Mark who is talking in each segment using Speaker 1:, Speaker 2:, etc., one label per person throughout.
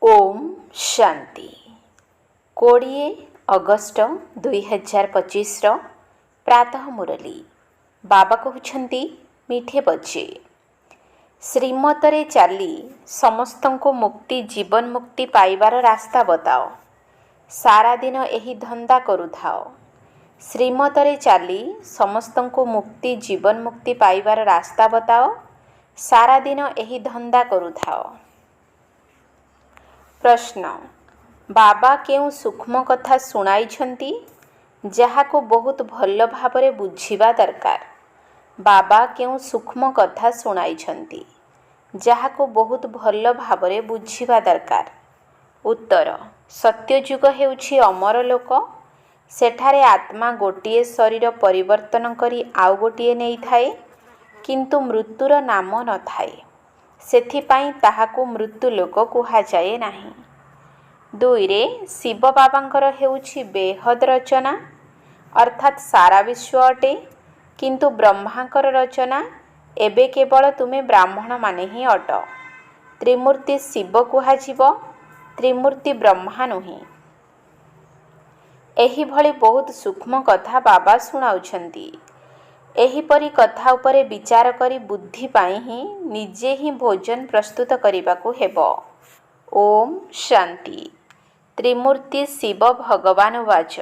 Speaker 1: Om Shanti 20 August 2025 प्रातः मुरली बाबा कहते मीठे बच्चे श्रीमतरे चाली समस्तंको मुक्ति जीवन मुक्ति पाइबार रास्ता बताओ। सारा दिन यही धंदा करुथाओ। श्रीमतरे चाली समस्तंको मुक्ति जीवन मुक्ति पाइबार रास्ता बताओ। सारा दिन यही धंदा करुथाओ। प्रश्न बाबा केउ सूक्ष्म कथा शुणाइछंती जहाको बहुत भल भावरे बुझिबा दरकार। बाबा केउ सूक्ष्म कथा शुणाइछंती जहाको बहुत भल भावरे बुझिबा दरकार। उत्तर सत्ययुग हेउछि अमर लोक। सेठारे आत्मा गोटिए शरीर परिवर्तन करी आउ गोटिए नेई थाए, किंतु मृत्युर नाम न थाए। सेथिपाई ताहाको मृत्यु लोक कुहा जाए नाही। 2 शिव बाबांकर हेउछि बेहद रचना अर्थात सारा विश्व अटे, किंतु ब्रह्मांकर रचना एबे केवल तुमे ब्राह्मण माने ही अट। त्रिमूर्ति शिव कुहा जीव, त्रिमूर्ति ब्रह्मा नुहे। एही भली बहुत सूक्ष्म कथा बाबा शुणाउछंती। एहीपरी कथा उपरे विचार करी बुद्धि पाई ही निजे ही भोजन प्रस्तुत करिबाकू हेबो। ओम शांति। त्रिमूर्ति शिव भगवान वाच।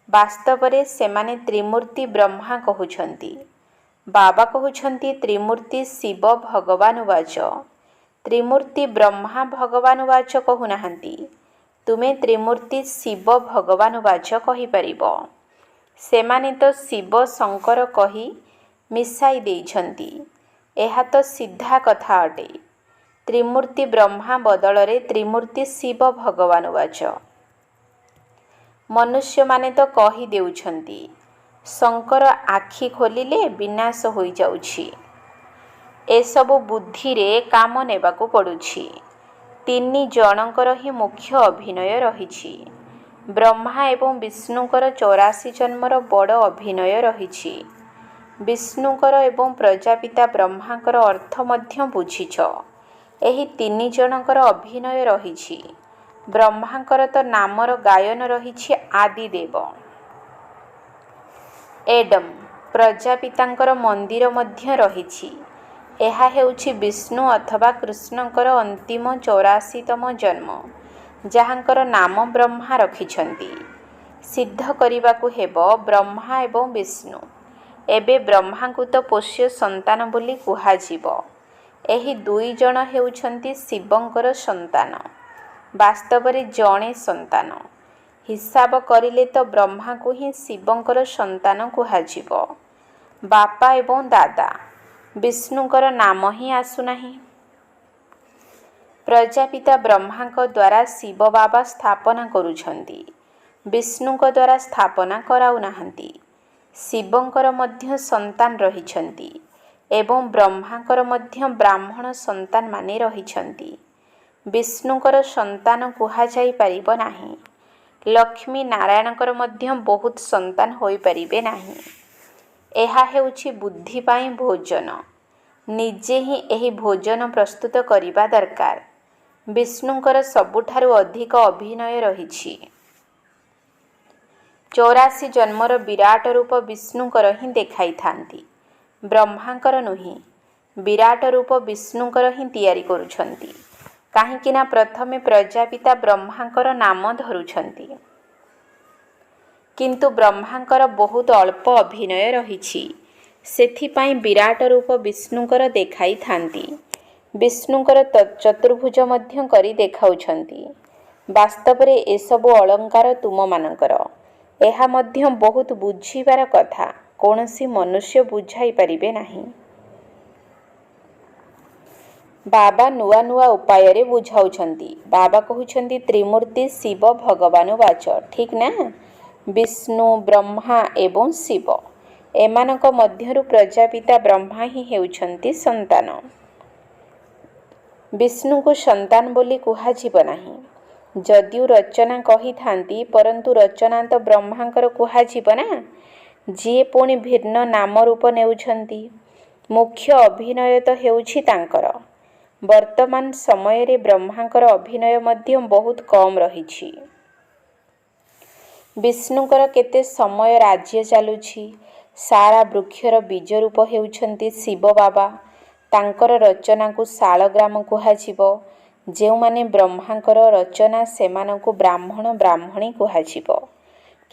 Speaker 1: वास्तवरे सेमाने त्रिमूर्ति ब्रह्मा कहउछंती। बाबा कहउछंती त्रिमूर्ति शिव भगवान वाच। त्रिमूर्ति ब्रह्मा भगवान वाच कहु नाहंती। तुमे त्रिमूर्ति शिव भगवान वाच कहि परिबो। सेमाने तो शिव शंकर कही मिसाई देइछंती। एहा तो सीधा कथा अटे। त्रिमूर्ति ब्रह्मा बदलरे त्रिमूर्ति शिव भगवान वाच। मनुष्य माने तो कही देउछंती शंकर आखि खोलिले विनाश होई जाउछि। ए सबु बुद्धि रे काम नेबाकू पडुछि। 3 जनकर ही मुख्य अभिनय रहिछि। ब्रह्मा एवं विष्णुकर 84 जन्मर बड़ अभिनय रहिछि। विष्णुकर एवं प्रजापिता ब्रह्माकर अर्थ मध्य बुझिछ। एही 3 जनकर अभिनय रहिछि। ब्रह्माकर तो नामर गायन रहिछि आदिदेव। एडम प्रजापितांकर मंदिर मध्य रहिछि। एहा हेउछि विष्णु अथवा कृष्णकर अंतिम 84तम जन्म, जहांकर नाम ब्रह्मा रखिछंती। सिद्ध करिबाकू हेबो ब्रह्मा एवं विष्णु। एबे ब्रह्मा को तो पोष्य संतान बोली कुहा जीवो। एही 2 जण हेउछंती शिवंकर संतान। वास्तवरे जणे संतान। हिसाब करिले तो ब्रह्मा को ही शिवंकर संतान कुहा जीवो। बापा एवं दादा विष्णुकर नाम ही आसुनाही। प्रजापिता ब्रह्मांक द्वारा शिव बाबा स्थापना करुछंती। विष्णुक द्वारा स्थापना कराउ नाहंती। शिवंकर मध्य संतान रहिछंती एवं ब्रह्मांकर मध्य ब्राह्मण संतान माने रहिछंती। विष्णुकर संतान कुहा जाई परिबो नाही। लक्ष्मी नारायणकर मध्य बहुत संतान होई परिबे नाही। एहा हेउछि बुद्धि पाई भोजन। निजे ही एही भोजन प्रस्तुत करिबा दरकार। विष्णुंकर सबुठारु अधिक अभिनय रहिछि। 84 जन्मर विराट रूप विष्णुंकर ही देखाई थांती। ब्रह्मांकर नुहि। विराट रूप विष्णुंकर ही तैयारी करुछंती। काहेकिना प्रथमे प्रजापिता ब्रह्मांकर नाम धरुछंती, किंतु ब्रह्मांकर बहुत अल्प अभिनय रहिछि। सेथिपाई विराट रूप विष्णुंकर देखाई थांती। विष्णुंकर चतुर्भुज मध्य करी देखाउछंती। वास्तवरे एसबु अलंकार तुम मानकर। एहा मध्य बहुत बुझिबार कथा। कोनोसी मनुष्य बुझाई परिबे नाही। बाबा नुआ नुआ उपाय रे बुझाउछंती। बाबा कहउछंती त्रिमूर्ति शिव भगवान वाच। ठीक ना। विष्णु ब्रह्मा एवं शिव एमानक मध्यरु प्रजापिता ब्रह्मा ही हेउछंती संतान। विष्णु को संतान बोली कुहा जीव नाही। जदिउ रचना कही थांती, परंतु रचना तो ब्रह्मांकर कुहा जीव ना। जे पुणी भिन्न नाम रूप नेउछंती। मुख्य अभिनय तो हेउछि तांकर। ବର୍ତ୍ତମାନ ସମୟରେ ବ୍ରହ୍ମାଙ୍କର ଅଭିନୟ ମଧ୍ୟ ବହୁତ କମ୍ ରହିଛି। ବିଷ୍ଣୁଙ୍କର କେତେ ସମୟ ରାଜ୍ୟ ଚାଲୁଛି। ସାରା ବୃକ୍ଷର ବୀଜ ରୂପ ହେଉଛନ୍ତି ଶିବ ବାବା। ତାଙ୍କର ରଚନାକୁ ଶାଳଗ୍ରାମ କୁହାଯିବ। ଯେଉଁମାନେ ବ୍ରହ୍ମାଙ୍କର ରଚନା ସେମାନଙ୍କୁ ବ୍ରାହ୍ମଣ ବ୍ରାହ୍ମଣୀ କୁହାଯିବ।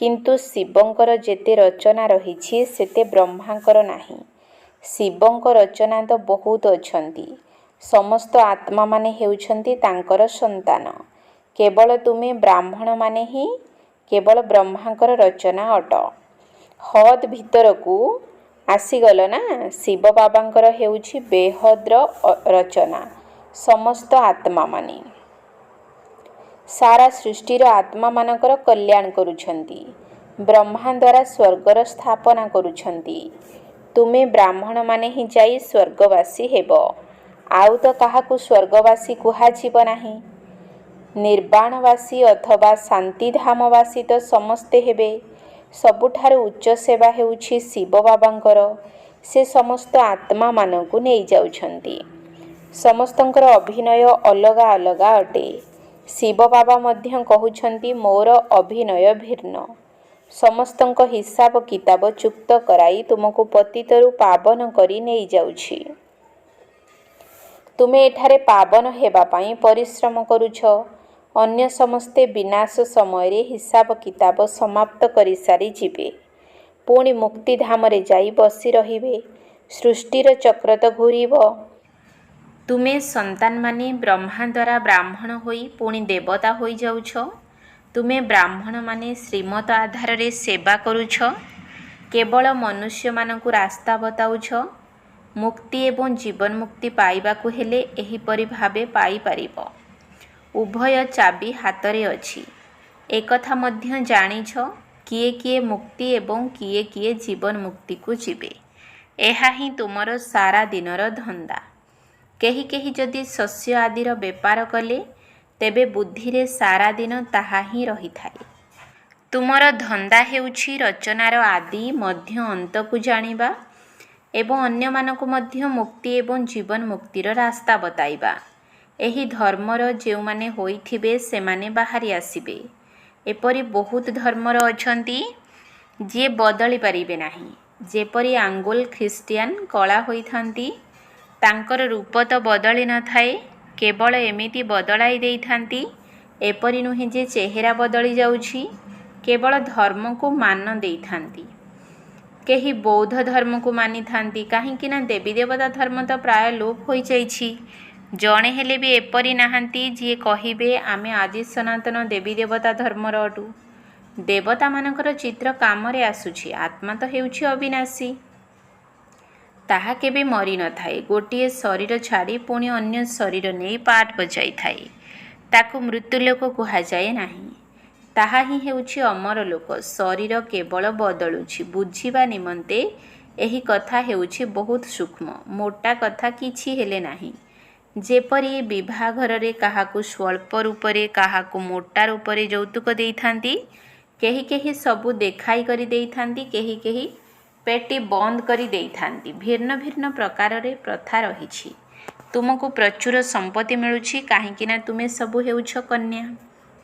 Speaker 1: କିନ୍ତୁ ଶିବଙ୍କର ଯେତେ ରଚନା ରହିଛି ସେତେ ବ୍ରହ୍ମାଙ୍କର ନାହିଁ। ଶିବଙ୍କ ରଚନା ତ ବହୁତ ଅଛନ୍ତି। ସମସ୍ତ ଆତ୍ମାମାନେ ହେଉଛନ୍ତି ତାଙ୍କର ସନ୍ତାନ। କେବଳ ତୁମେ ବ୍ରାହ୍ମଣମାନେ ହିଁ କେବଳ ବ୍ରହ୍ମାଙ୍କର ରଚନା ଅଟ। ହଦ୍ ଭିତରକୁ ଆସିଗଲ ନା। ଶିବ ବାବାଙ୍କର ହେଉଛି ବେହଦ୍ର ରଚନା। ସମସ୍ତ ଆତ୍ମାମାନେ ସାରା ସୃଷ୍ଟିର ଆତ୍ମାମାନଙ୍କର କଲ୍ୟାଣ କରୁଛନ୍ତି। ବ୍ରହ୍ମା ଦ୍ୱାରା ସ୍ୱର୍ଗର ସ୍ଥାପନା କରୁଛନ୍ତି। ତୁମେ ବ୍ରାହ୍ମଣମାନେ ହିଁ ଯାଇ ସ୍ୱର୍ଗବାସୀ ହେବ। ଆଉ ତ କାହାକୁ ସ୍ୱର୍ଗବାସୀ କୁହାଯିବ ନାହିଁ। ନିର୍ବାଣବାସୀ ଅଥବା ଶାନ୍ତିଧାମବାସୀ ତ ସମସ୍ତେ ହେବେ। ସବୁଠାରୁ ଉଚ୍ଚ ସେବା ହେଉଛି ଶିବ ବାବାଙ୍କର। ସେ ସମସ୍ତ ଆତ୍ମାମାନଙ୍କୁ ନେଇଯାଉଛନ୍ତି। ସମସ୍ତଙ୍କର ଅଭିନୟ ଅଲଗା ଅଲଗା ଅଟେ। ଶିବ ବାବା ମଧ୍ୟ କହୁଛନ୍ତି ମୋର ଅଭିନୟ ଭିନ୍ନ। ସମସ୍ତଙ୍କ ହିସାବ କିତାବ ଚୁକ୍ତ କରାଇ ତୁମକୁ ପତିତରୁ ପାବନ କରି ନେଇଯାଉଛି। ତୁମେ ଏଠାରେ ପାବନ ହେବା ପାଇଁ ପରିଶ୍ରମ କରୁଛ। ଅନ୍ୟ ସମସ୍ତେ ବିନାଶ ସମୟରେ ହିସାବ କିତାବ ସମାପ୍ତ କରିସାରି ଯିବେ। ପୁଣି ମୁକ୍ତିଧାମରେ ଯାଇ ବସି ରହିବେ। ସୃଷ୍ଟିର ଚକ୍ର ତ ଘୂରିବ। ତୁମେ ସନ୍ତାନମାନେ ବ୍ରହ୍ମା ଦ୍ୱାରା ବ୍ରାହ୍ମଣ ହୋଇ ପୁଣି ଦେବତା ହୋଇଯାଉଛ। ତୁମେ ବ୍ରାହ୍ମଣମାନେ ଶ୍ରୀମତ ଆଧାରରେ ସେବା କରୁଛ। କେବଳ ମନୁଷ୍ୟମାନଙ୍କୁ ରାସ୍ତା ବତାଉଛ। ମୁକ୍ତି ଏବଂ ଜୀବନ ମୁକ୍ତି ପାଇବାକୁ ହେଲେ ଏହିପରି ଭାବେ ପାଇପାରିବ। ଉଭୟ ଚାବି ହାତରେ ଅଛି। ଏକଥା ମଧ୍ୟ ଜାଣିଛ କିଏ କିଏ ମୁକ୍ତି ଏବଂ କିଏ କିଏ ଜୀବନ ମୁକ୍ତିକୁ ଯିବେ। ଏହା ହିଁ ତୁମର ସାରା ଦିନର ଧନ୍ଦା। କେହି କେହି ଯଦି ଶସ୍ୟ ଆଦିର ବେପାର କଲେ ତେବେ ବୁଦ୍ଧିରେ ସାରା ଦିନ ତାହା ହିଁ ରହିଥାଏ। ତୁମର ଧନ୍ଦା ହେଉଛି ରଚନାର ଆଦି ମଧ୍ୟ ଅନ୍ତକୁ ଜାଣିବା ଏବଂ ଅନ୍ୟମାନଙ୍କୁ ମଧ୍ୟ ମୁକ୍ତି ଏବଂ ଜୀବନ ମୁକ୍ତିର ରାସ୍ତା ବତାଇବା। ଏହି ଧର୍ମର ଯେଉଁମାନେ ହୋଇଥିବେ ସେମାନେ ବାହାରି ଆସିବେ। ଏପରି ବହୁତ ଧର୍ମର ଅଛନ୍ତି ଯିଏ ବଦଳି ପାରିବେ ନାହିଁ। ଯେପରି ଆଙ୍ଗୋଲ ଖ୍ରୀଷ୍ଟିଆନ କଳା ହୋଇଥାନ୍ତି। ତାଙ୍କର ରୂପ ତ ବଦଳି ନଥାଏ, କେବଳ ଏମିତି ବଦଳାଇ ଦେଇଥାନ୍ତି। ଏପରି ନୁହେଁ ଯେ ଚେହେରା ବଦଳି ଯାଉଛି, କେବଳ ଧର୍ମକୁ ମାନ ଦେଇଥାନ୍ତି। କେହି ବୌଦ୍ଧ ଧର୍ମକୁ ମାନିଥାନ୍ତି, କାହିଁକି ନା ଦେବୀ ଦେବତା ଧର୍ମ ତ ପ୍ରାୟ ଲୋପ ହୋଇଯାଇଛି। ଜଣେ ହେଲେ ବି ଏପରି ନାହାନ୍ତି ଯିଏ କହିବେ ଆମେ ଆଜି ସନାତନ ଦେବୀ ଦେବତା ଧର୍ମର ଅଟୁ। ଦେବତାମାନଙ୍କର ଚିତ୍ର କାମରେ ଆସୁଛି। ଆତ୍ମା ତ ହେଉଛି ଅବିନାଶୀ। ତାହା କେବେ ମରିନଥାଏ। ଗୋଟିଏ ଶରୀର ଛାଡ଼ି ପୁଣି ଅନ୍ୟ ଶରୀର ନେଇ ପାଠ ବଜାଇଥାଏ। ତାକୁ ମୃତ୍ୟୁଲୋକ କୁହାଯାଏ ନାହିଁ। ତାହା ହିଁ ହେଉଛି ଅମର ଲୋକ। ଶରୀର କେବଳ ବଦଳୁଛି। ବୁଝିବା ନିମନ୍ତେ ଏହି କଥା ହେଉଛି ବହୁତ ସୂକ୍ଷ୍ମ। ମୋଟା କଥା କିଛି ହେଲେ ନାହିଁ। ଯେପରି ବିବାହଘରରେ କାହାକୁ ସ୍ୱଳ୍ପ ରୂପରେ କାହାକୁ ମୋଟା ରୂପରେ ଯୌତୁକ ଦେଇଥାନ୍ତି। କେହି କେହି ସବୁ ଦେଖାଇ କରି ଦେଇଥାନ୍ତି, କେହି କେହି ପେଟି ବନ୍ଦ କରି ଦେଇଥାନ୍ତି। ଭିନ୍ନ ଭିନ୍ନ ପ୍ରକାରରେ ପ୍ରଥା ରହିଛି। ତୁମକୁ ପ୍ରଚୁର ସମ୍ପତ୍ତି ମିଳୁଛି କାହିଁକି ନା ତୁମେ ସବୁ ହେଉଛ କନ୍ୟା।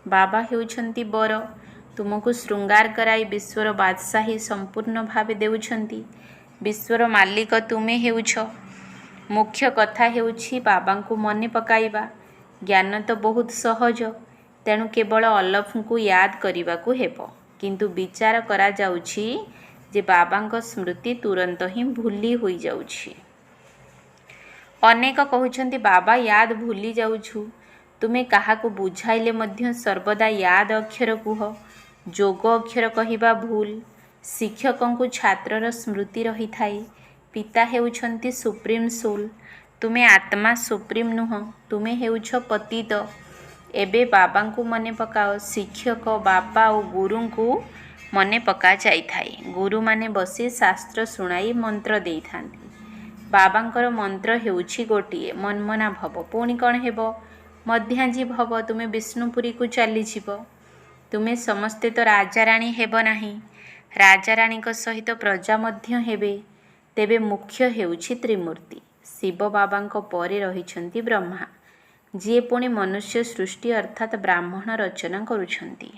Speaker 1: ବାବା ହେଉଛନ୍ତି ବର। ତୁମକୁ ଶୃଙ୍ଗାର କରାଇ ବିଶ୍ୱର ବାଦଶାହୀ ସମ୍ପୂର୍ଣ୍ଣ ଭାବେ ଦେଉଛନ୍ତି। ବିଶ୍ୱର ମାଲିକ ତୁମେ ହେଉଛ। ମୁଖ୍ୟ କଥା ହେଉଛି ବାବାଙ୍କୁ ମନେ ପକାଇବା। ଜ୍ଞାନ ତ ବହୁତ ସହଜ, ତେଣୁ କେବଳ ଅଲଫଙ୍କୁ ୟାଦ କରିବାକୁ ହେବ। କିନ୍ତୁ ବିଚାର କରାଯାଉଛି ଯେ ବାବାଙ୍କ ସ୍ମୃତି ତୁରନ୍ତ ହିଁ ଭୁଲି ହୋଇଯାଉଛି। ଅନେକ କହୁଛନ୍ତି ବାବା ୟାଦ ଭୁଲି ଯାଉଛୁ। ତୁମେ କାହାକୁ ବୁଝାଇଲେ ମଧ୍ୟ ସର୍ବଦା ୟାଦ ଅକ୍ଷର କୁହ। ଯୋଗ ଅକ୍ଷର କହିବା ଭୁଲ। ଶିକ୍ଷକଙ୍କୁ ଛାତ୍ରର ସ୍ମୃତି ରହିଥାଏ। ପିତା ହେଉଛନ୍ତି ସୁପ୍ରିମ ସୋଲ। ତୁମେ ଆତ୍ମା ସୁପ୍ରିମ ନୁହଁ। ତୁମେ ହେଉଛ ପତିତ। ଏବେ ବାବାଙ୍କୁ ମନେ ପକାଅ। ଶିକ୍ଷକ ବାପା ଓ ଗୁରୁଙ୍କୁ ମନେ ପକାଯାଇଥାଏ। ଗୁରୁମାନେ ବସି ଶାସ୍ତ୍ର ଶୁଣାଇ ମନ୍ତ୍ର ଦେଇଥାନ୍ତି। ବାବାଙ୍କର ମନ୍ତ୍ର ହେଉଛି ଗୋଟିଏ, ମନ୍ମନା ଭବ। ପୁଣି କ'ଣ ହେବ? ମଧ୍ୟାଜି ଭବ। ତୁମେ ବିଷ୍ଣୁପୁରୀକୁ ଚାଲିଯିବ। ତୁମେ ସମସ୍ତେ ତ ରାଜାରାଣୀ ହେବ ନାହିଁ। ରାଜାରାଣୀଙ୍କ ସହିତ ପ୍ରଜା ମଧ୍ୟ ହେବେ। ତେବେ ମୁଖ୍ୟ ହେଉଛି ତ୍ରିମୂର୍ତ୍ତି। ଶିବ ବାବାଙ୍କ ପରେ ରହିଛନ୍ତି ବ୍ରହ୍ମା, ଯିଏ ପୁଣି ମନୁଷ୍ୟ ସୃଷ୍ଟି ଅର୍ଥାତ୍ ବ୍ରାହ୍ମଣ ରଚନା କରୁଛନ୍ତି।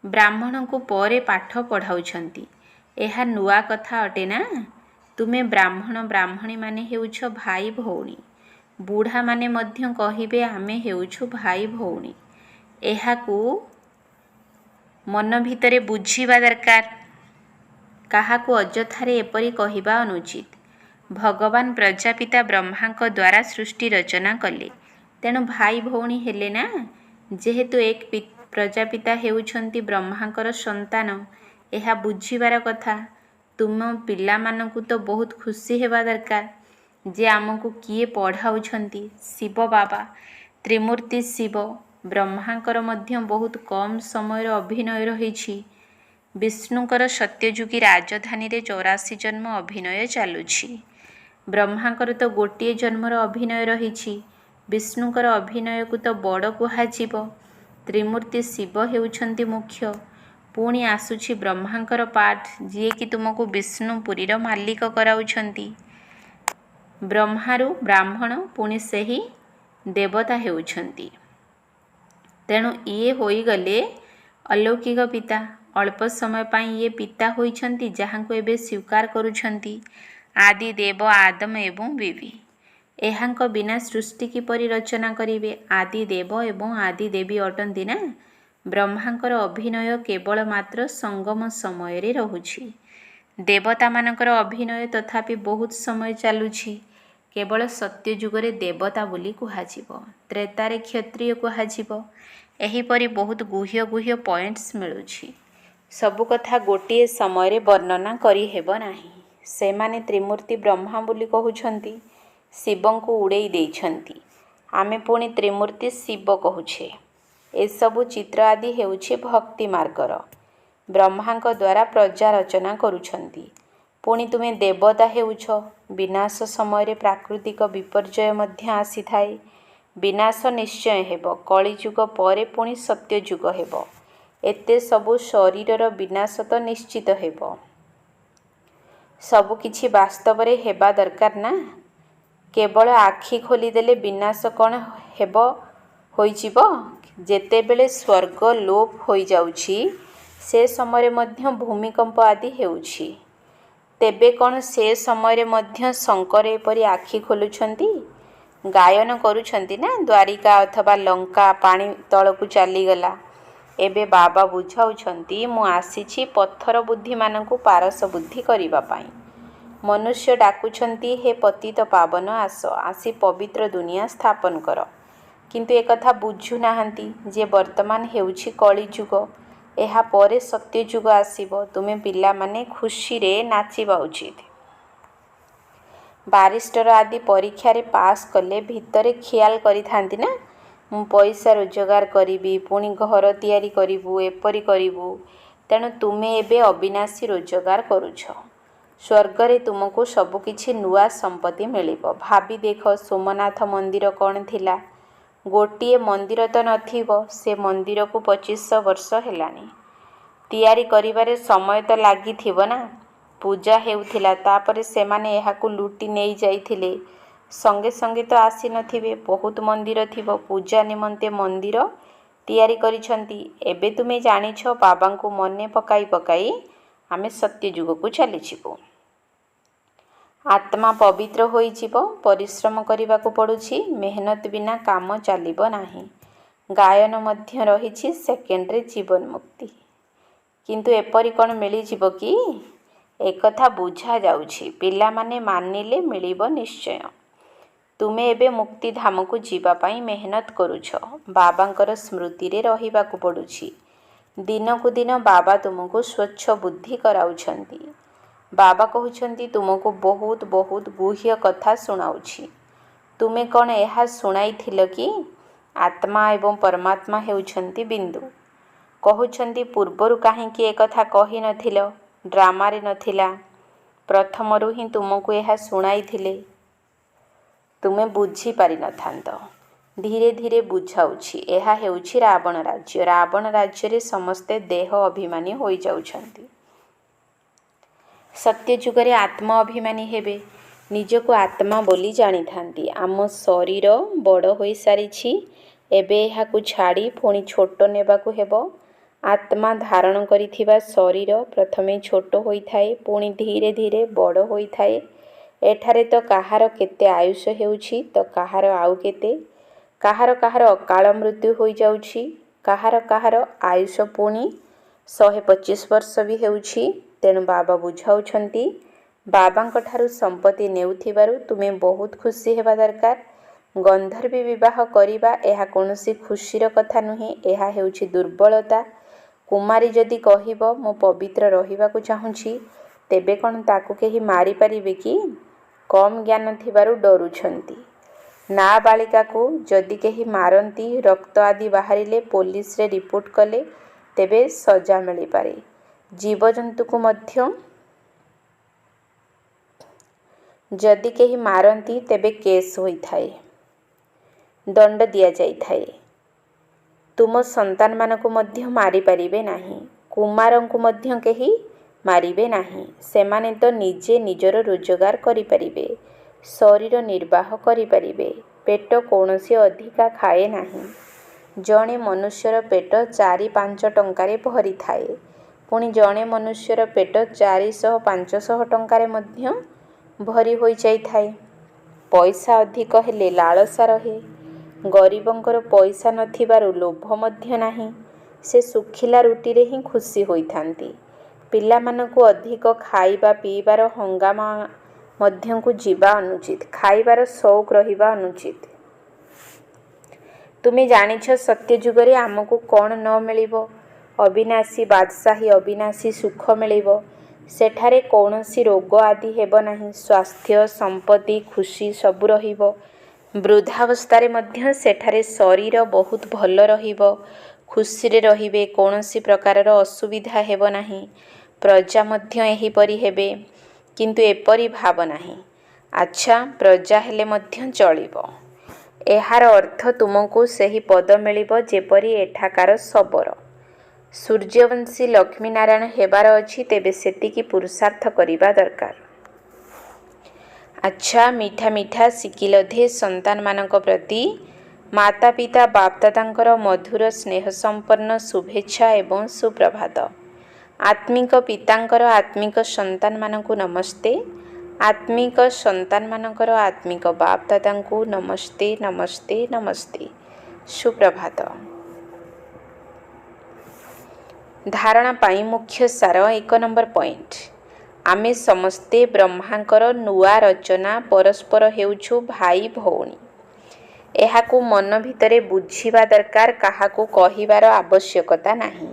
Speaker 1: ବ୍ରାହ୍ମଣଙ୍କୁ ପରେ ପାଠ ପଢ଼ାଉଛନ୍ତି। ଏହା ନୂଆ କଥା ଅଟେ ନା? ତୁମେ ବ୍ରାହ୍ମଣ ବ୍ରାହ୍ମଣୀମାନେ ହେଉଛ ଭାଇ ଭଉଣୀ। ବୁଢ଼ାମାନେ ମଧ୍ୟ କହିବେ ଆମେ ହେଉଛୁ ଭାଇ ଭଉଣୀ। ଏହାକୁ ମନ ଭିତରେ ବୁଝିବା ଦରକାର। କାହାକୁ ଅଯଥାରେ ଏପରି କହିବା ଅନୁଚିତ। ଭଗବାନ ପ୍ରଜାପିତା ବ୍ରହ୍ମାଙ୍କ ଦ୍ୱାରା ସୃଷ୍ଟି ରଚନା କଲେ, ତେଣୁ ଭାଇ ଭଉଣୀ ହେଲେ ନା। ଯେହେତୁ ଏକ ପ୍ରଜାପିତା ହେଉଛନ୍ତି ବ୍ରହ୍ମାଙ୍କର ସନ୍ତାନ, ଏହା ବୁଝିବାର କଥା। ତୁମ ପିଲାମାନଙ୍କୁ ତ ବହୁତ ଖୁସି ହେବା ଦରକାର ଯେ ଆମକୁ କିଏ ପଢ଼ାଉଛନ୍ତି, ଶିବ ବାବା, ତ୍ରିମୂର୍ତ୍ତି ଶିବ। ବ୍ରହ୍ମାଙ୍କର ମଧ୍ୟ ବହୁତ କମ୍ ସମୟର ଅଭିନୟ ରହିଛି। ବିଷ୍ଣୁଙ୍କର ସତ୍ୟଯୁଗୀ ରାଜଧାନୀରେ 84 ଜନ୍ମ ଅଭିନୟ ଚାଲୁଛି। ବ୍ରହ୍ମାଙ୍କର ତ ଗୋଟିଏ ଜନ୍ମର ଅଭିନୟ ରହିଛି। ବିଷ୍ଣୁଙ୍କର ଅଭିନୟକୁ ତ ବଡ଼ କୁହାଯିବ। ତ୍ରିମୂର୍ତ୍ତି ଶିବ ହେଉଛନ୍ତି ମୁଖ୍ୟ। ପୁଣି ଆସୁଛି ବ୍ରହ୍ମାଙ୍କର ପାଠ, ଯିଏକି ତୁମକୁ ବିଷ୍ଣୁପୁରୀର ମାଲିକ କରାଉଛନ୍ତି। ବ୍ରହ୍ମାରୁ ବ୍ରାହ୍ମଣ, ପୁଣି ସେହି ଦେବତା ହେଉଛନ୍ତି। ତେଣୁ ଇଏ ହୋଇଗଲେ ଅଲୌକିକ ପିତା। ଅଳ୍ପ ସମୟ ପାଇଁ ଇଏ ପିତା ହୋଇଛନ୍ତି, ଯାହାଙ୍କୁ ଏବେ ସ୍ୱୀକାର କରୁଛନ୍ତି ଆଦି ଦେବ ଆଦମ ଏବଂ ବିବି। ଏହାଙ୍କ ବିନା ସୃଷ୍ଟି କିପରି ରଚନା କରିବେ? ଆଦି ଦେବ ଏବଂ ଆଦି ଦେବୀ ଅଟନ୍ତି ନା। ବ୍ରହ୍ମାଙ୍କର ଅଭିନୟ କେବଳ ମାତ୍ର ସଙ୍ଗମ ସମୟରେ ରହୁଛି। ଦେବତାମାନଙ୍କର ଅଭିନୟ ତଥାପି ବହୁତ ସମୟ ଚାଲୁଛି। କେବଳ ସତ୍ୟଯୁଗରେ ଦେବତା ବୋଲି କୁହାଯିବ, ତ୍ରେତାରେ କ୍ଷତ୍ରିୟ କୁହାଯିବ। ଏହିପରି ବହୁତ ଗୁହ୍ୟ ଗୁହ୍ୟ ପଏଣ୍ଟସ୍ ମିଳୁଛି। ସବୁ କଥା ଗୋଟିଏ ସମୟରେ ବର୍ଣ୍ଣନା କରିହେବ ନାହିଁ। ସେମାନେ ତ୍ରିମୂର୍ତ୍ତି ବ୍ରହ୍ମା ବୋଲି କହୁଛନ୍ତି, ଶିବଙ୍କୁ ଉଡ଼େଇ ଦେଇଛନ୍ତି। ଆମେ ପୁଣି ତ୍ରିମୂର୍ତ୍ତି ଶିବ କହୁଛେ। ଏସବୁ ଚିତ୍ର ଆଦି ହେଉଛି ଭକ୍ତି ମାର୍ଗର। ବ୍ରହ୍ମାଙ୍କ ଦ୍ୱାରା ପ୍ରଜା ରଚନା କରୁଛନ୍ତି। ପୁଣି ତୁମେ ଦେବତା ହେଉଛ। ବିନାଶ ସମୟରେ ପ୍ରାକୃତିକ ବିପର୍ଯ୍ୟୟ ମଧ୍ୟ ଆସିଥାଏ। ବିନାଶ ନିଶ୍ଚୟ ହେବ। କଳିଯୁଗ ପରେ ପୁଣି ସତ୍ୟଯୁଗ ହେବ। ଏତେ ସବୁ ଶରୀରର ବିନାଶ ତ ନିଶ୍ଚିତ ହେବ। ସବୁ କିଛି ବାସ୍ତବରେ ହେବା ଦରକାର ନା। କେବଳ ଆଖି ଖୋଲିଦେଲେ ବିନାଶ କ'ଣ ହେବ ହୋଇଯିବ? ଯେତେବେଳେ ସ୍ୱର୍ଗ ଲୋପ ହୋଇଯାଉଛି, ସେ ସମୟରେ ମଧ୍ୟ ଭୂମିକମ୍ପ ଆଦି ହେଉଛି। ତେବେ କ'ଣ ସେ ସମୟରେ ମଧ୍ୟ ଶଙ୍କର ଏପରି ଆଖି ଖୋଲୁଛନ୍ତି? ଗାୟନ କରୁଛନ୍ତି ନା, ଦ୍ୱାରିକା ଅଥବା ଲଙ୍କା ପାଣି ତଳକୁ ଚାଲିଗଲା। ଏବେ ବାବା ବୁଝାଉଛନ୍ତି, ମୁଁ ଆସିଛି ପଥର ବୁଦ୍ଧିମାନଙ୍କୁ ପାରସ ବୁଦ୍ଧି କରିବା ପାଇଁ। ମନୁଷ୍ୟ ଡାକୁଛନ୍ତି, ହେ ପତିତ ପାବନ ଆସ, ଆସି ପବିତ୍ର ଦୁନିଆ ସ୍ଥାପନ କର। କିନ୍ତୁ ଏକଥା ବୁଝୁନାହାନ୍ତି ଯେ ବର୍ତ୍ତମାନ ହେଉଛି କଳିଯୁଗ। ଏହା ପରେ ସତ୍ୟଯୁଗ ଆସିବ। ତୁମେ ପିଲାମାନେ ଖୁସିରେ ନାଚିବା ଉଚିତ। ବାରିଷ୍ଟର ଆଦି ପରୀକ୍ଷାରେ ପାସ୍ କଲେ ଭିତରେ ଖିଆଲ କରିଥାନ୍ତି ନା, ମୁଁ ପଇସା ରୋଜଗାର କରିବି, ପୁଣି ଘର ତିଆରି କରିବୁ, ଏପରି କରିବୁ। ତେଣୁ ତୁମେ ଏବେ ଅବିନାଶୀ ରୋଜଗାର କରୁଛ। ସ୍ୱର୍ଗରେ ତୁମକୁ ସବୁକିଛି ନୂଆ ସମ୍ପତ୍ତି ମିଳିବ। ଭାବି ଦେଖ, ସୋମନାଥ ମନ୍ଦିର କ'ଣ ଥିଲା? ଗୋଟିଏ ମନ୍ଦିର ତ ନଥିବ। ସେ ମନ୍ଦିରକୁ 2500 ବର୍ଷ ହେଲାଣି। ତିଆରି କରିବାରେ ସମୟ ତ ଲାଗିଥିବ ନା। ପୂଜା ହେଉଥିଲା, ତାପରେ ସେମାନେ ଏହାକୁ ଲୁଟି ନେଇ ଯାଇଥିଲେ। ସଙ୍ଗେ ସଙ୍ଗେ ତ ଆସିନଥିବେ। ବହୁତ ମନ୍ଦିର ଥିବ। ପୂଜା ନିମନ୍ତେ ମନ୍ଦିର ତିଆରି କରିଛନ୍ତି। ଏବେ ତୁମେ ଜାଣିଛ, ବାବାଙ୍କୁ ମନେ ପକାଇ ପକାଇ ଆମେ ସତ୍ୟଯୁଗକୁ ଚାଲିଯିବୁ। ଆତ୍ମା ପବିତ୍ର ହୋଇଯିବ। ପରିଶ୍ରମ କରିବାକୁ ପଡ଼ୁଛି। ମେହନତ ବିନା କାମ ଚାଲିବ ନାହିଁ। ଗାୟନ ମଧ୍ୟ ରହିଛି, ସେକେଣ୍ଡରେ ଜୀବନ ମୁକ୍ତି। କିନ୍ତୁ ଏପରି କ'ଣ ମିଳିଯିବ କି? ଏକଥା ବୁଝାଯାଉଛି। ପିଲାମାନେ ମାନିଲେ ମିଳିବ ନିଶ୍ଚୟ। ତୁମେ ଏବେ ମୁକ୍ତିଧାମକୁ ଯିବା ପାଇଁ ମେହନତ କରୁଛ। ବାବାଙ୍କର ସ୍ମୃତିରେ ରହିବାକୁ ପଡ଼ୁଛି। ଦିନକୁ ଦିନ ବାବା ତୁମକୁ ସ୍ୱଚ୍ଛ ବୁଦ୍ଧି କରାଉଛନ୍ତି। ବାବା କହୁଛନ୍ତି, ତୁମକୁ ବହୁତ ବହୁତ ଗୁହ୍ୟ କଥା ଶୁଣାଉଛି। ତୁମେ କ'ଣ ଏହା ଶୁଣାଇଥିଲ କି? ଆତ୍ମା ଏବଂ ପରମାତ୍ମା ହେଉଛନ୍ତି ବିନ୍ଦୁ। କହୁଛନ୍ତି, ପୂର୍ବରୁ କାହିଁକି ଏକଥା କହିନଥିଲ? ଡ୍ରାମାରେ ନଥିଲା। ପ୍ରଥମରୁ ହିଁ ତୁମକୁ ଏହା ଶୁଣାଇଥିଲେ, ତୁମେ ବୁଝିପାରିନଥାନ୍ତ। ଧୀରେ ଧୀରେ ବୁଝାଉଛି। ଏହା ହେଉଛି ରାବଣ ରାଜ୍ୟ। ରାବଣ ରାଜ୍ୟରେ ସମସ୍ତେ ଦେହ ଅଭିମାନୀ ହୋଇଯାଉଛନ୍ତି। ସତ୍ୟଯୁଗରେ ଆତ୍ମ ଅଭିମାନୀ ହେବେ। ନିଜକୁ ଆତ୍ମା ବୋଲି ଜାଣିଥାନ୍ତି। ଆମ ଶରୀର ବଡ଼ ହୋଇସାରିଛି, ଏବେ ଏହାକୁ ଛାଡ଼ି ପୁଣି ଛୋଟ ନେବାକୁ ହେବ। ଆତ୍ମା ଧାରଣ କରିଥିବା ଶରୀର ପ୍ରଥମେ ଛୋଟ ହୋଇଥାଏ, ପୁଣି ଧୀରେ ଧୀରେ ବଡ଼ ହୋଇଥାଏ। ଏଠାରେ ତ କାହାର କେତେ ଆୟୁଷ ହେଉଛି ତ କାହାର ଆଉ କେତେ। କାହାର କାହାର ଅକାଳ ମୃତ୍ୟୁ ହୋଇଯାଉଛି, କାହାର କାହାର ଆୟୁଷ ପୁଣି 125 ବର୍ଷ ବି ହେଉଛି। ତେଣୁ ବାବା ବୁଝାଉଛନ୍ତି, ବାବାଙ୍କ ଠାରୁ ସମ୍ପତ୍ତି ନେଉଥିବାରୁ ତୁମେ ବହୁତ ଖୁସି ହେବା ଦରକାର। ଗନ୍ଧର୍ବ ବିବାହ କରିବା ଏହା କୌଣସି ଖୁସିର କଥା ନୁହେଁ, ଏହା ହେଉଛି ଦୁର୍ବଳତା। କୁମାରୀ ଯଦି କହିବ ମୁଁ ପବିତ୍ର ରହିବାକୁ ଚାହୁଁଛି, ତେବେ କ'ଣ ତାକୁ କେହି ମାରିପାରିବେ କି? କମ୍ ଜ୍ଞାନ ଥିବାରୁ ଡରୁଛନ୍ତି। ନାବାଳିକାକୁ ଯଦି କେହି ମାରନ୍ତି, ରକ୍ତ ଆଦି ବାହାରିଲେ ପୋଲିସରେ ରିପୋର୍ଟ କଲେ ତେବେ ସଜା ମିଳିପାରେ। ଜୀବଜନ୍ତୁକୁ ମଧ୍ୟ ଯଦି କେହି ମାରନ୍ତି ତେବେ କେସ୍ ହୋଇଥାଏ, ଦଣ୍ଡ ଦିଆଯାଇଥାଏ। ତୁମ ସନ୍ତାନମାନଙ୍କୁ ମଧ୍ୟ ମାରିପାରିବେ ନାହିଁ। କୁମାରଙ୍କୁ ମଧ୍ୟ କେହି ମାରିବେ ନାହିଁ। ସେମାନେ ତ ନିଜେ ନିଜର ରୋଜଗାର କରିପାରିବେ, ଶରୀର ନିର୍ବାହ କରିପାରିବେ। ପେଟ କୌଣସି ଅଧିକା ଖାଏ ନାହିଁ। ଜଣେ ମନୁଷ୍ୟର ପେଟ 4-5 ଟଙ୍କାରେ ଭରିଥାଏ, ପୁଣି ଜଣେ ମନୁଷ୍ୟର ପେଟ 400-500 ଟଙ୍କାରେ ମଧ୍ୟ ଭରି ହୋଇଯାଇଥାଏ। ପଇସା ଅଧିକ ହେଲେ ଲାଳସା ରହେ। ଗରିବଙ୍କର ପଇସା ନଥିବାରୁ ଲୋଭ ମଧ୍ୟ ନାହିଁ। ସେ ଶୁଖିଲା ରୁଟିରେ ହିଁ ଖୁସି ହୋଇଥାନ୍ତି। ପିଲାମାନଙ୍କୁ ଅଧିକ ଖାଇବା ପିଇବାର ହଙ୍ଗାମା ମଧ୍ୟକୁ ଯିବା ଅନୁଚିତ। ଖାଇବାର ସଉକ ରହିବା ଅନୁଚିତ। ତୁମେ ଜାଣିଛ ସତ୍ୟଯୁଗରେ ଆମକୁ କ'ଣ ନ ମିଳିବ? ଅବିନାଶୀ ବାଦଶାହୀ, ଅବିନାଶୀ ସୁଖ ମିଳିବ। ସେଠାରେ କୌଣସି ରୋଗ ଆଦି ହେବ ନାହିଁ। ସ୍ୱାସ୍ଥ୍ୟ, ସମ୍ପତ୍ତି, ଖୁସି ସବୁ ରହିବ। ବୃଦ୍ଧାବସ୍ଥାରେ ମଧ୍ୟ ସେଠାରେ ଶରୀର ବହୁତ ଭଲ ରହିବ। ଖୁସିରେ ରହିବେ, କୌଣସି ପ୍ରକାରର ଅସୁବିଧା ହେବ ନାହିଁ। ପ୍ରଜା ମଧ୍ୟ ଏହିପରି ହେବେ, କିନ୍ତୁ ଏପରି ଭାବ ନାହିଁ। ଆଚ୍ଛା, ପ୍ରଜା ହେଲେ ମଧ୍ୟ ଚଳିବ। ଏହାର ଅର୍ଥ ତୁମକୁ ସେହି ପଦ ମିଳିବ ଯେପରି ଏଠାକାର ଶବର। ସୂର୍ଯ୍ୟବଂଶୀ ଲକ୍ଷ୍ମୀନାରାୟଣ ହେବାର ଅଛି, ତେବେ ସେତିକି ପୁରୁଷାର୍ଥ କରିବା ଦରକାର। ଆଚ୍ଛା, ମିଠା ମିଠା ଶିକିଲଧେ ସନ୍ତାନମାନଙ୍କ ପ୍ରତି ମାତା ପିତା ବାପଦାଦାଙ୍କର ମଧୁର ସ୍ନେହସମ୍ପନ୍ନ ଶୁଭେଚ୍ଛା ଏବଂ ସୁପ୍ରଭାତ। ଆତ୍ମିକ ପିତାଙ୍କର ଆତ୍ମିକ ସନ୍ତାନମାନଙ୍କୁ ନମସ୍ତେ। ଆତ୍ମିକ ସନ୍ତାନମାନଙ୍କର ଆତ୍ମିକ ବାପଦାଦାଙ୍କୁ ନମସ୍ତେ ନମସ୍ତେ ନମସ୍ତେ। ସୁପ୍ରଭାତ। ଧାରଣା ପାଇଁ ମୁଖ୍ୟ ସାର 1 ନମ୍ବର ପଏଣ୍ଟ। ଆମେ ସମସ୍ତେ ବ୍ରହ୍ମାଙ୍କର ନୂଆ ରଚନା, ପରସ୍ପର ହେଉଛୁ ଭାଇ ଭଉଣୀ। ଏହାକୁ ମନ ଭିତରେ ବୁଝିବା ଦରକାର, କାହାକୁ କହିବାର ଆବଶ୍ୟକତା ନାହିଁ।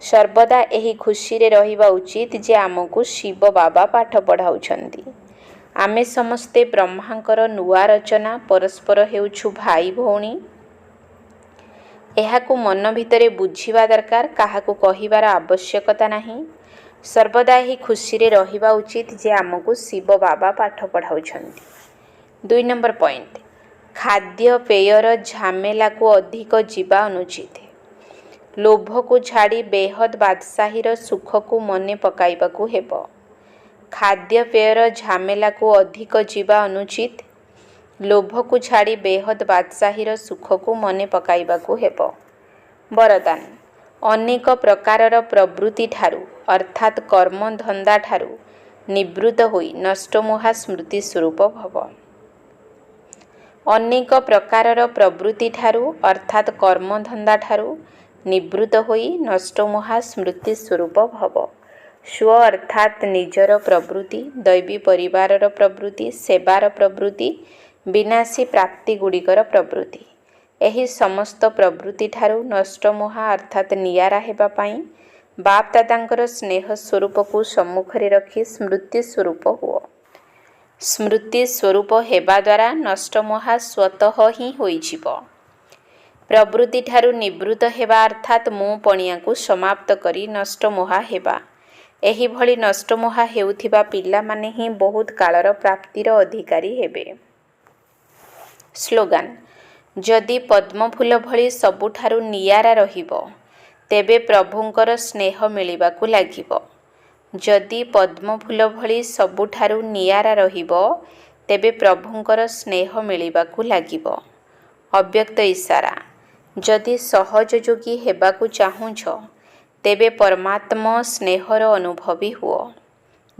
Speaker 1: ସର୍ବଦା ଏହି ଖୁସିରେ ରହିବା ଉଚିତ ଯେ ଆମକୁ ଶିବ ବାବା ପାଠ ପଢ଼ାଉଛନ୍ତି। ଆମେ ସମସ୍ତେ ବ୍ରହ୍ମାଙ୍କର ନୂଆ ରଚନା, ପରସ୍ପର ହେଉଛୁ ଭାଇ ଭଉଣୀ। ଏହାକୁ ମନ ଭିତରେ ବୁଝିବା ଦରକାର, କାହାକୁ କହିବାର ଆବଶ୍ୟକତା ନାହିଁ। ସର୍ବଦା ଏହି ଖୁସିରେ ରହିବା ଉଚିତ ଯେ ଆମକୁ ଶିବ ବାବା ପାଠ ପଢ଼ାଉଛନ୍ତି। 2 ନମ୍ବର ପଏଣ୍ଟ। ଖାଦ୍ୟପେୟର ଝାମେଲାକୁ ଅଧିକ ଯିବା ଅନୁଚିତ। ଲୋଭକୁ ଛାଡ଼ି ବେହଦ ବାଦଶାହୀର ସୁଖକୁ ମନେ ପକାଇବାକୁ ହେବ। ଖାଦ୍ୟପେୟର ଝାମେଲାକୁ ଅଧିକ ଯିବା ଅନୁଚିତ। ଲୋଭକୁ ଛାଡ଼ି ବେହଦ ବାଦଶାହୀର ସୁଖକୁ ମନେ ପକାଇବାକୁ ହେବ। ବରଦାନ। ଅନେକ ପ୍ରକାରର ପ୍ରବୃତ୍ତିଠାରୁ ଅର୍ଥାତ୍ କର୍ମଧନ୍ଦାଠାରୁ ନିବୃତ୍ତ ହୋଇ ନଷ୍ଟମୋହା ସ୍ମୃତି ସ୍ୱରୂପ ଭବ। ଅନେକ ପ୍ରକାରର ପ୍ରବୃତ୍ତିଠାରୁ ଅର୍ଥାତ୍ କର୍ମଧନ୍ଦାଠାରୁ ନିବୃତ୍ତ ହୋଇ ନଷ୍ଟମୋହା ସ୍ମୃତି ସ୍ୱରୂପ ଭବ। ସ୍ୱ ଅର୍ଥାତ୍ ନିଜର ପ୍ରବୃତ୍ତି, ଦୈବୀ ପରିବାରର ପ୍ରବୃତ୍ତି, ସେବାର ପ୍ରବୃତ୍ତି, ବିନାଶୀ ପ୍ରାପ୍ତିଗୁଡ଼ିକର ପ୍ରବୃତ୍ତି। ଏହି ସମସ୍ତ ପ୍ରବୃତ୍ତିଠାରୁ ନଷ୍ଟମୋହା ଅର୍ଥାତ୍ ନିଆରା ହେବା ପାଇଁ ବାପଦାଦାଙ୍କର ସ୍ନେହ ସ୍ୱରୂପକୁ ସମ୍ମୁଖରେ ରଖି ସ୍ମୃତି ସ୍ୱରୂପ ହୁଅ। ସ୍ମୃତି ସ୍ୱରୂପ ହେବା ଦ୍ୱାରା ନଷ୍ଟମୋହା ସ୍ୱତଃ ହିଁ ହୋଇଯିବ। ପ୍ରବୃତ୍ତିଠାରୁ ନିବୃତ୍ତ ହେବା ଅର୍ଥାତ୍ ମୁଁ ପଣିଆକୁ ସମାପ୍ତ କରି ନଷ୍ଟମୋହା ହେବା। ଏହିଭଳି ନଷ୍ଟମୋହା ହେଉଥିବା ପିଲାମାନେ ହିଁ ବହୁତ କାଳର ପ୍ରାପ୍ତିର ଅଧିକାରୀ ହେବେ। ସ୍ଲୋଗାନ। ଯଦି ପଦ୍ମଫୁଲ ଭଳି ସବୁଠାରୁ ନିଆରା ରହିବ, ତେବେ ପ୍ରଭୁଙ୍କର ସ୍ନେହ ମିଳିବାକୁ ଲାଗିବ। ଯଦି ପଦ୍ମଫୁଲ ଭଳି ସବୁଠାରୁ ନିଆରା ରହିବ, ତେବେ ପ୍ରଭୁଙ୍କର ସ୍ନେହ ମିଳିବାକୁ ଲାଗିବ। ଅବ୍ୟକ୍ତ ଇସାରା, ଯଦି ସହଜ ଯୋଗୀ ହେବାକୁ ଚାହୁଁଛ ତେବେ ପରମାତ୍ମା ସ୍ନେହର ଅନୁଭବୀ ହୁଅ।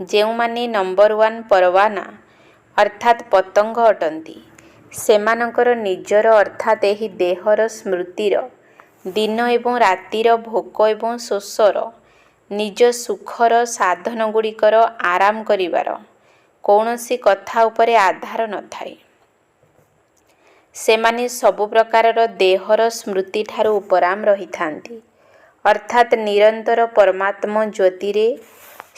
Speaker 1: ଯେଉଁମାନେ ନମ୍ବର 1 ପରୱାନା ଅର୍ଥାତ୍ ପତଙ୍ଗ ଅଟନ୍ତି, ସେମାନଙ୍କର ନିଜର ଅର୍ଥାତ୍ ଏହି ଦେହର ସ୍ମୃତିର, ଦିନ ଏବଂ ରାତିର ଭୋକ ଏବଂ ଶୋଷର, ନିଜ ସୁଖର ସାଧନଗୁଡ଼ିକର ଆରାମ କରିବାର କୌଣସି କଥା ଉପରେ ଆଧାର ନଥାଏ। ସେମାନେ ସବୁ ପ୍ରକାରର ଦେହର ସ୍ମୃତିଠାରୁ ଉପରାମ ରହିଥାନ୍ତି, ଅର୍ଥାତ୍ ନିରନ୍ତର ପରମାତ୍ମା ଜ୍ୟୋତିରେ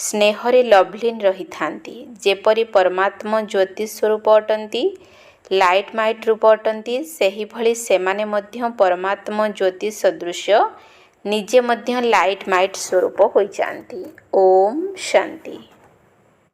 Speaker 1: ସ୍ନେହରେ ଲଭ୍ଲିନ୍ ରହିଥାନ୍ତି। ଯେପରି ପରମାତ୍ମା ଜ୍ୟୋତି ସ୍ୱରୂପ ଅଟନ୍ତି, ଲାଇଟ୍ ମାଇଟ୍ ରୂପ ଅଟନ୍ତି, ସେହିଭଳି ସେମାନେ ମଧ୍ୟ ପରମାତ୍ମା ଜ୍ୟୋତି ସଦୃଶ ନିଜେ ମଧ୍ୟ ଲାଇଟ୍ ମାଇଟ୍ ସ୍ୱରୂପ ହୋଇଯାଆନ୍ତି। ଓମ୍ ଶାନ୍ତି।